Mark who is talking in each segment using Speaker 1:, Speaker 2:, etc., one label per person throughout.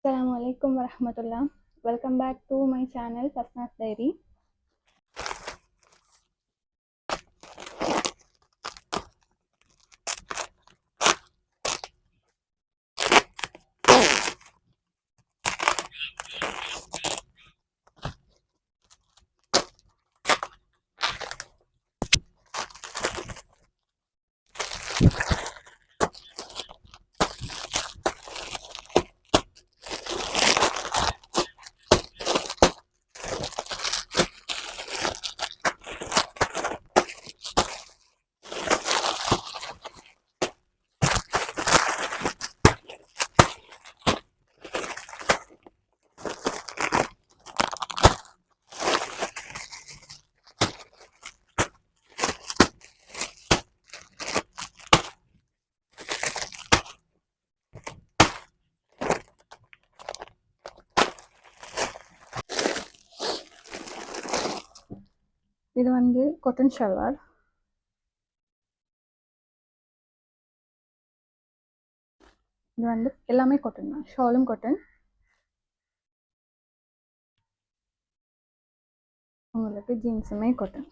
Speaker 1: Assalamualaikum warahmatullah. Welcome back to my channel Fasna's Diary. இது வந்து cotton shalwar. இது வந்து எல்லாமே cotton தான். ஷாலும் cotton. உங்களுக்கு ஜீன்ஸுமே cotton.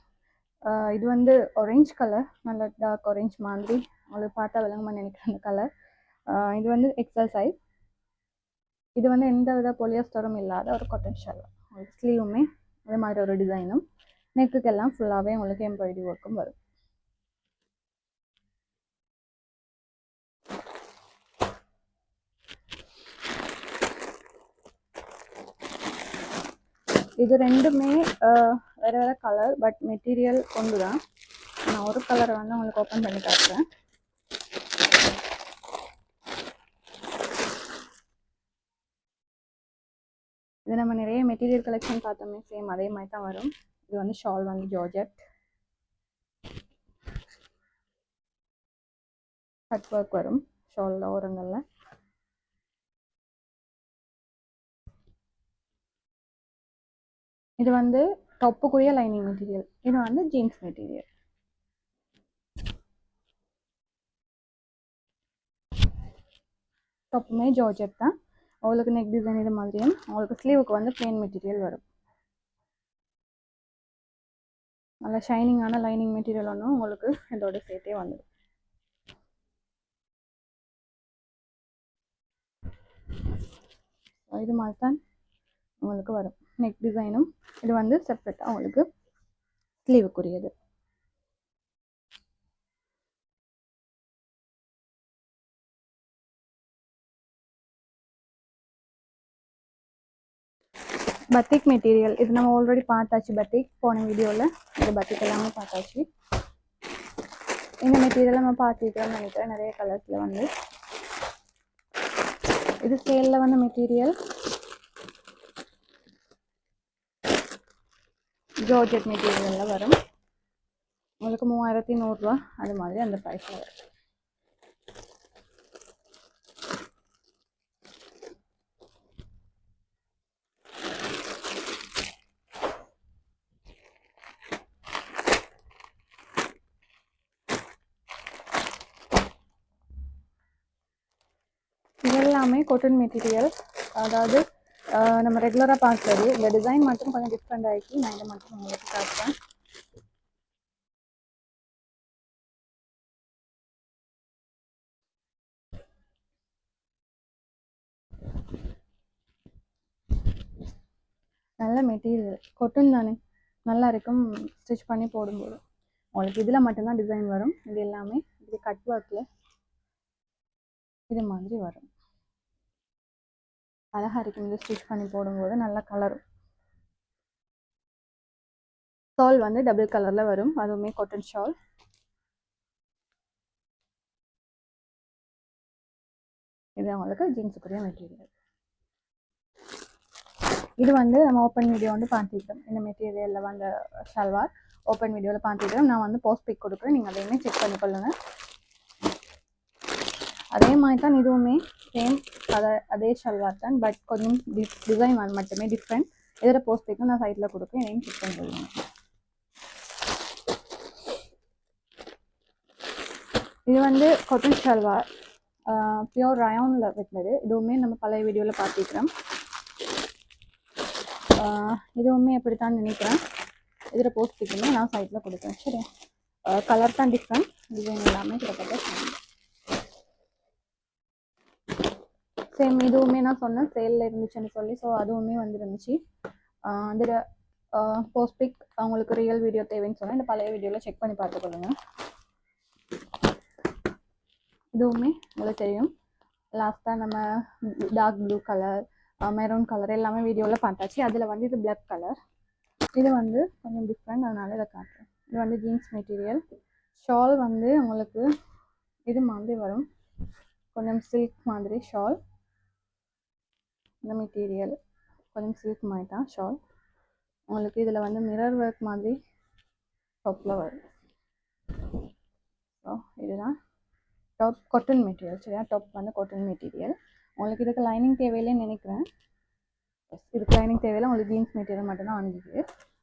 Speaker 1: இது வந்து ஆரஞ்சு கலர், நல்ல டார்க் ஆரஞ்சு மாதிரி. உங்களுக்கு பார்த்தா விளங்குமா நினைக்கிறேன் அந்த கலர். இது வந்து எக்ஸல் சைஸ். இது வந்து எந்த வித பொலியஸ்டரும் இல்லாத ஒரு cotton shalwar. உங்களுக்கு ஸ்லீவுமே அதே மாதிரி ஒரு டிசைனும், நெக்குக்கெல்லாம் ஃபுல்லாகவே உங்களுக்கு எம்ப்ராய்டரி ஒர்க்கும் வரும். இது ரெண்டுமே வேறு வேறு கலர், பட் மெட்டீரியல் ஒன்று தான். நான் ஒரு கலரை வந்து உங்களுக்கு ஓப்பன் பண்ணி காட்டுறேன். இது நம்ம நிறைய மெட்டீரியல் கலெக்ஷன் பார்த்தோமே, சேம் அதே மாதிரி தான் வரும். இது வந்து ஷால் வந்து ஜார்ஜெட், கட் ஒர்க் வரும் ஷாலில் ஓரங்களில். இது வந்து டாப்புக்குரிய லைனிங் மெட்டீரியல். இது வந்து ஜீன்ஸ் மெட்டீரியல். டாப்புமே ஜார்ஜெட் தான். அவங்களுக்கு நெக் டிசைன் இது மாதிரியும், அவங்களுக்கு ஸ்லீவுக்கு வந்து பிளெயின் மெட்டீரியல் வரும். நல்ல ஷைனிங்கான லைனிங் மெட்டீரியல் ஒன்றும் உங்களுக்கு இதோட சேர்த்தே வந்துடும். இது மாதிரி தான் உங்களுக்கு வரும் நெக் டிசைனும். இது வந்து செப்பரேட்டாக உங்களுக்கு ஸ்லீவுக்குரியது. பத்திக் மெட்டீரியல் இது நம்ம ஆல்ரெடி பார்த்தாச்சு. பத்திக் போன வீடியோவில் இந்த பத்திக் எல்லாமே பார்த்தாச்சு. இந்த மெட்டீரியல் நம்ம பார்த்துக்கிறோம்னு நினைக்கிறேன் நிறைய கலர்ஸில் வந்து. இது சேலில் வந்து மெட்டீரியல் ஜார்ஜெட் மெட்டீரியலில் வரும். உங்களுக்கு 3100 ரூபா அது மாதிரி அந்த ப்ரைஸில் வரும். இதெல்லாமே காட்டன் மெட்டீரியல். அதாவது நம்ம ரெகுலராக பார்க்குறது. இந்த டிசைன் மட்டும் கொஞ்சம் டிஃப்ரெண்ட் ஆகிடுச்சு. நான் இதை மட்டும் உங்களுக்கு காட்டுறேன். நல்ல மெட்டீரியல், காட்டன் தானே, நல்லா இருக்கும் ஸ்டிச் பண்ணி போடும்போது. உங்களுக்கு இதில் மட்டும்தான் டிசைன் வரும். இது எல்லாமே இது கட் ஒர்க்கில் இது மாதிரி வரும். அழகாக இருக்கும் இது ஸ்டிச் பண்ணி போடும்போது. நல்ல கலரும். ஷால் வந்து டபுள் கலரில் வரும், அதுவுமே காட்டன் ஷால். இது அவங்களுக்கு ஜீன்ஸுக்குரிய மெட்டீரியல். இது வந்து நம்ம ஓப்பன் வீடியோ வந்து பார்த்துக்கிறோம். இந்த மெட்டீரியலில் வந்து ஷல்வார் ஓப்பன் வீடியோவில் பார்த்துக்கிறோம். நான் வந்து போஸ்ட் பிக் கொடுக்குறேன், நீங்கள் அதையுமே செக் பண்ணிக்கொள்ளுங்கள். அதே மாதிரி தான் இதுவுமே சேம் அதே ஷல்வார் தான், பட் கொஞ்சம் டிசைன் மட்டுமே டிஃப்ரெண்ட். இதோட போஸ்ட் பிக்கும் நான் சைடில் கொடுக்குறேன், இதையும் செக் பண்ணிக்கொள்ளுங்க. இது வந்து காட்டன் ஷல்வார். பியூர் ரயானில் வெட்டினது. இதுவுமே நம்ம பழைய வீடியோவில் பார்த்துக்கிறோம். இதுவுமே எப்படித்தான் நினைக்கிறேன். இதில் போஸ்ட் பிக்குமே நான் சைட்டில் கொடுக்குறேன். சரி, கலர் தான் டிஃப்ரெண்ட், டிசைன் எல்லாமே கிட்டத்தட்ட சேம். இதுவுமே நான் சொன்னேன் சேலில் இருந்துச்சுன்னு சொல்லி, ஸோ அதுவுமே வந்துருந்துச்சு. அதில் போஸ்ட் பிக் அவங்களுக்கு ரியல் வீடியோ தேவைன்னு சொன்னால் இந்த பழைய வீடியோவில் செக் பண்ணி பார்த்துக்கொள்ளுங்க. இதுவுமே உங்களுக்கு தெரியும், லாஸ்ட்டாக நம்ம dark blue colour, maroon colour எல்லாமே வீடியோவில் பார்த்தாச்சு. அதில் வந்து இது பிளாக் கலர். இது வந்து கொஞ்சம் டிஃப்ரெண்ட், அதனால இதை காட்டுறேன். இது வந்து ஜீன்ஸ் மெட்டீரியல். ஷால் வந்து உங்களுக்கு இது மாதிரி வரும், கொஞ்சம் சில்க் மாதிரி ஷால். இந்த மெட்டீரியல் கொஞ்சம் சில்க் மாதிரி தான் ஷால். உங்களுக்கு இதில் வந்து மிரர் ஒர்க் மாதிரி டாப்பில் வரும். ஸோ இதுதான் டாப், காட்டன் மெட்டீரியல். சரியா, டாப் வந்து காட்டன் மெட்டீரியல். உங்களுக்கு இதுக்கு லைனிங் தேவையில்லைன்னு நினைக்கிறேன். இதுக்கு லைனிங் தேவையில்லை, உங்களுக்கு ஜீன்ஸ் மெட்டீரியல் மட்டும்தான் வந்துருக்கு.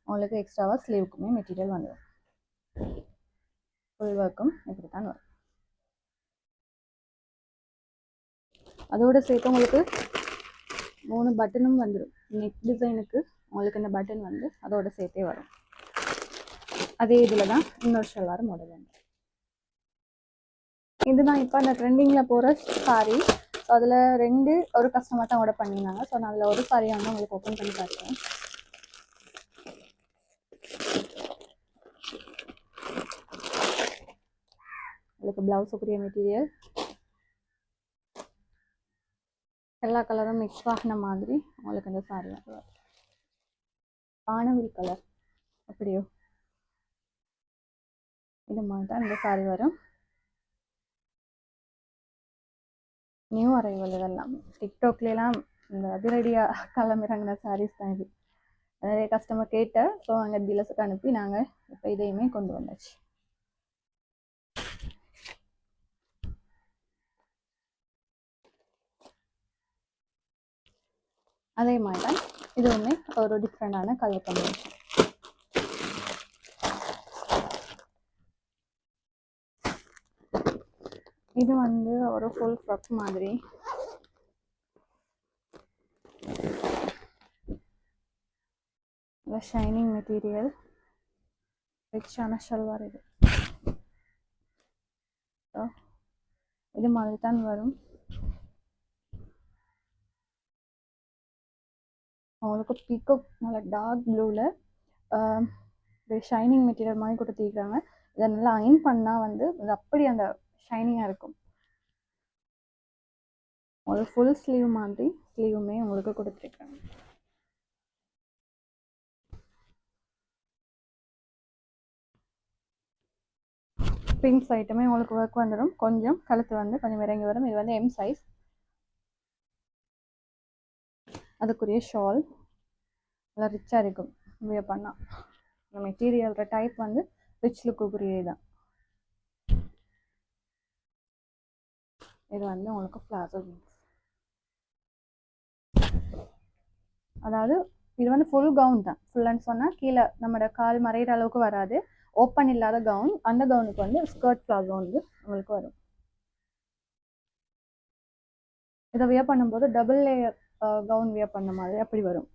Speaker 1: உங்களுக்கு எக்ஸ்ட்ராவாக ஸ்லீவுக்குமே மெட்டீரியல் வந்துடும். ஃபுல் ஒர்க்கும் இப்படி தான் வரும். அதோடு சேர்த்து உங்களுக்கு 3 பட்டனும் வந்துடும். நெக் டிசைனுக்கு உங்களுக்கு இந்த பட்டன் வந்து அதோட சேர்த்தே வரும். அதே இதில் தான் இன்னொரு ஷல்வார் மாடல் வந்து. இதுதான் இப்போ அந்த ட்ரெண்டிங்கில் போகிற சாரீ. ஸோ அதில் 2 ஒரு கஸ்டமர் தான் ஆர்டர் பண்ணியிருந்தாங்க. ஸோ நான் அதில் ஒரு சாரியை வந்து உங்களுக்கு ஓப்பன் பண்ணி காட்டுறேன். உங்களுக்கு ப்ளவுஸுக்குரிய மெட்டீரியல் எல்லா கலரும் மிக்ஸ் ஆகின மாதிரி உங்களுக்கு இந்த சாரீ வந்து வானவில் கலர் அப்படியோ இது மாதிரி தான் இந்த சாரீ வரும். நியூ அரைவல் இதெல்லாம் டிக்டாக்லாம் இந்த அதிரடியாக கிளம்பிறங்கின சாரீஸ் தான் இது. நிறைய கஸ்டமர் கேட்ட, ஸோ அங்கே டீலர்ஸுக்கு அனுப்பி நாங்கள் இப்போ இதையுமே கொண்டு வந்தாச்சு. அதே மாதிரி தான் இதுவுமே ஒரு டிஃப்ரெண்டான கலர் காம்பினேஷன். இது வந்து ஒரு ஃபுல் ஃப்ராக் மாதிரி. ஷைனிங் மெட்டீரியல், ரிச்சான ஷல்வார். இது மாதிரி தான் வரும். அவங்களுக்கு பீகாக் நல்லா டார்க் ப்ளூவில் ஷைனிங் மெட்டீரியல் மாதிரி கொடுத்துருக்காங்க. இதை நல்லா அயன் பண்ணால் வந்து அது அப்படி அந்த ஷைனிங்காக இருக்கும். ஒரு ஃபுல் ஸ்லீவ் மாதிரி ஸ்லீவுமே உங்களுக்கு கொடுத்துருக்காங்க. பிங்க் ஐட்டமே உங்களுக்கு ஒர்க் வந்துடும். கொஞ்சம் கழுத்து வந்து கொஞ்சம் இறங்கி வரும். இது வந்து எம் சைஸ். அதுக்குரிய ஷால் நல்லா ரிச்சாக இருக்கும் வியர் பண்ணால். இந்த மெட்டீரியல் டைப் வந்து ரிச் லுக்குரிய தான். இது வந்து உங்களுக்கு பிளாசோ ஜீன்ஸ். அதாவது இது வந்து ஃபுல் கவுன் தான். ஃபுல்லுன்னு சொன்னால் கீழே நம்மளோட கால் மறைகிற அளவுக்கு வராது. ஓப்பன் இல்லாத கவுன். அந்த கவுனுக்கு வந்து ஸ்கர்ட் பிளாசோ வந்து உங்களுக்கு வரும். இதை வியர் பண்ணும்போது டபுள் லேயர் கவுன் வியர் பண்ண மாதிரி அப்படி வரும்.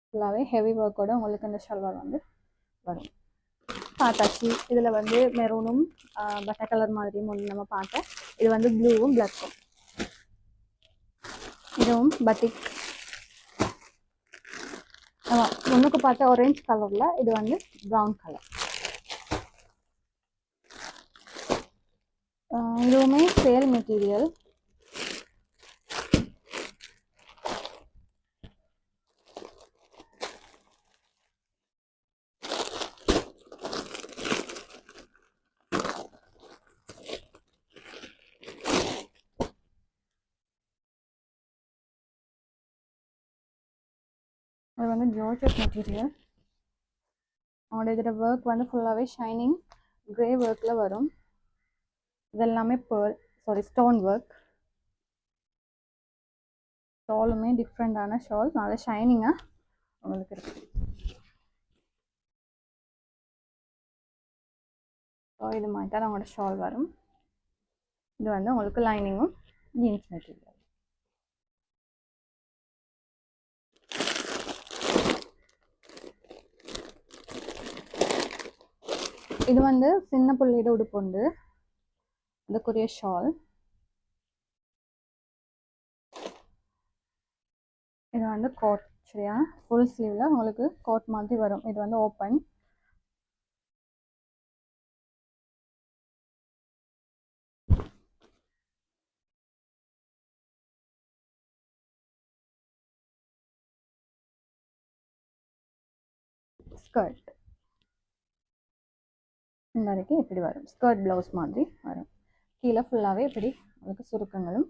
Speaker 1: ஃபுல்லாகவே ஹெவி ஒர்க்கோட உங்களுக்கு இந்த ஷல்வார் வந்து வரும். பார்த்தாச்சு. இதில் வந்து மெரூனும் பட்டை கலர் மாதிரியும் ஒன்று நம்ம பார்த்தேன். இது வந்து ப்ளூவும் பிளாக்கும். இதுவும் பட்டிக். முன்னுக்கு பார்த்த ஆரஞ்ச் கலரில், இது வந்து ப்ரௌன் கலர். இதுவுமே சேல் மெட்டீரியல். இது வந்து ஜார்ஜெட் மெட்டீரியல். அவங்களோட இதில் ஒர்க் வந்து ஃபுல்லாகவே ஷைனிங் கிரே ஒர்க்கில் வரும். இதெல்லாமே ஸ்டோன் ஒர்க். ஷாலுமே டிஃப்ரெண்டான ஷால், நல்லா ஷைனிங்காக உங்களுக்கு இருக்கு. ஸோ இது மாதிரி தான் அவங்களோட ஷால் வரும். இது வந்து உங்களுக்கு லைனிங்கும் ஜீன்ஸ் மெட்டீரியல். இது வந்து சின்ன புள்ளியோட உடுப்புண்டு. இதுக்குரிய ஷால். இது வந்து கோட் சரியா, ஃபுல் ஸ்லீவ்ல உங்களுக்கு கோட் மாதிரி வரும். இது வந்து ஓப்பன். ஸ்கர்ட் இந்த வரைக்கும் இப்படி வரும். ஸ்கர்ட் ப்ளவுஸ் மாதிரி வரும். கீழே ஃபுல்லாகவே இப்படி உங்களுக்கு சுருக்கங்களும்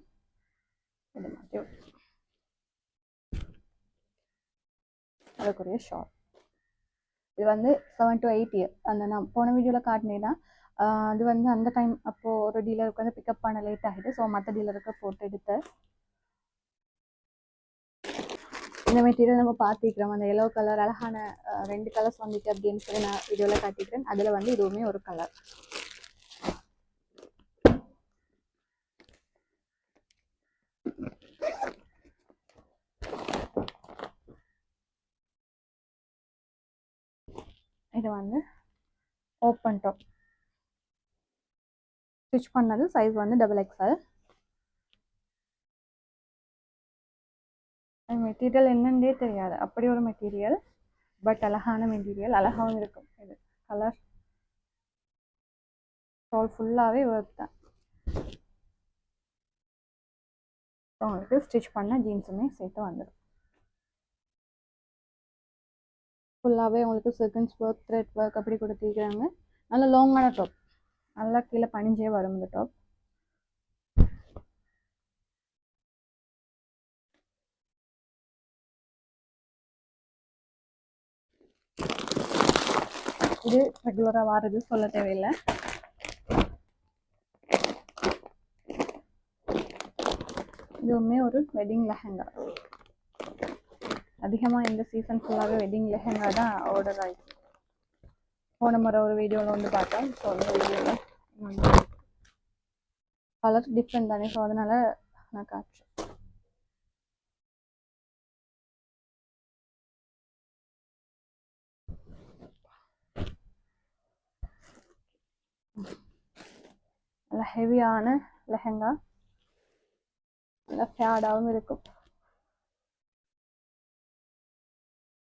Speaker 1: இது மாதிரி வரும். அதுக்குரிய ஷார்ட். இது வந்து 7 to 8 இயர். அந்த நான் போன வீடியோவில் காட்டினேன்னா அது வந்து அந்த டைம் அப்போது ஒரு டீலருக்கு வந்து பிக்கப் பண்ண லேட் ஆகிட்டு, ஸோ மற்ற டீலருக்கு போட்டு எடுத்து இந்த மெட்டீரியல் நம்ம பார்த்துக்கிறோம். அந்த எல்லோ கலர் அழகான 2 கலர்ஸ் வந்துட்டு அப்படின்னு சொல்லி நான் வீடியோவில் காட்டிக்கிறேன். அதில் வந்து இதுவுமே ஒரு கலர். இது வந்து ஓப்பன் டாப். ஸ்டிச் பண்ணது சைஸ் வந்து XXL. மெட்டீரியல் என்னன்னே தெரியாது, அப்படி ஒரு மெட்டீரியல். பட் அழகான மெட்டீரியல், அழகாகவும் இருக்கும். இது கலர் ஷால் ஃபுல்லாகவே ஒர்க் தான். உங்களுக்கு ஸ்டிச் பண்ண ஜீன்ஸுமே சேர்த்து வந்துடும். ஃபுல்லாகவே உங்களுக்கு சீக்வென்ஸ் ஒர்க், த்ரெட் ஒர்க் அப்படி கொடுத்துருக்குறாங்க. நல்ல லாங்கான டாப், நல்லா கீழே பணிஞ்சே வரும் இந்த டாப். இது ரெகுலராக வாரது சொல்ல தேவையில்லை. இதுவுமே ஒரு வெட்டிங் லெஹங்கா. அதிகமாக இந்த சீசன் ஃபுல்லாகவே வெட்டிங் லெஹங்கா தான் ஆர்டர் ஆகிடுச்சு. போன முறை ஒரு வீடியோவில் வந்து பார்த்தேன். ஸோ அந்த வீடியோவில் கலர் டிஃப்ரெண்ட் தானே, ஸோ அதனால் நான் காட்டுறேன். நல்லா ஹெவியான லெஹங்கா, நல்லா ஃபேடாகவும் இருக்கும்.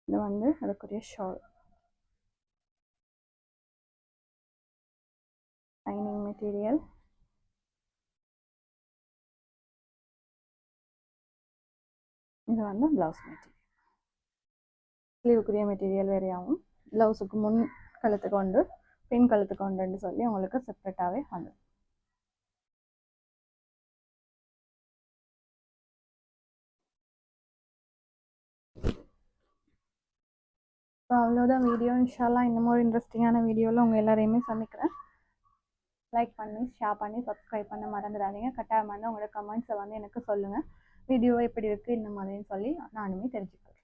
Speaker 1: இது வந்து அதுக்குரிய ஷால். Lining material. இது வந்து ப்ளவுஸ் மெட்டீரியல். ஸ்லீவுக்குரிய மெட்டீரியல் வேறையாகவும், ப்ளவுஸுக்கு முன் கழுத்துக்கு ஒன்று பின் கழுத்துக்கு ஒன்றுன்னு சொல்லி உங்களுக்கு செப்பரேட்டாகவே வந்துடும். ஸோ அவ்வளோதான் வீடியோ. இன்ஷால்லாம் இன்னும் ஒரு இன்ட்ரெஸ்டிங்கான வீடியோவில் உங்கள் எல்லாரையுமே சந்திக்கிறேன். லைக் பண்ணி, ஷேர் பண்ணி, சப்ஸ்கிரைப் பண்ண மறந்துடாதீங்க. கட்டாயமாக வந்து உங்களோட கமெண்ட்ஸை வந்து எனக்கு சொல்லுங்கள். வீடியோ எப்படி இருக்குது இந்த மாதிரின்னு சொல்லி நானுமே தெரிஞ்சுக்கிறேன்.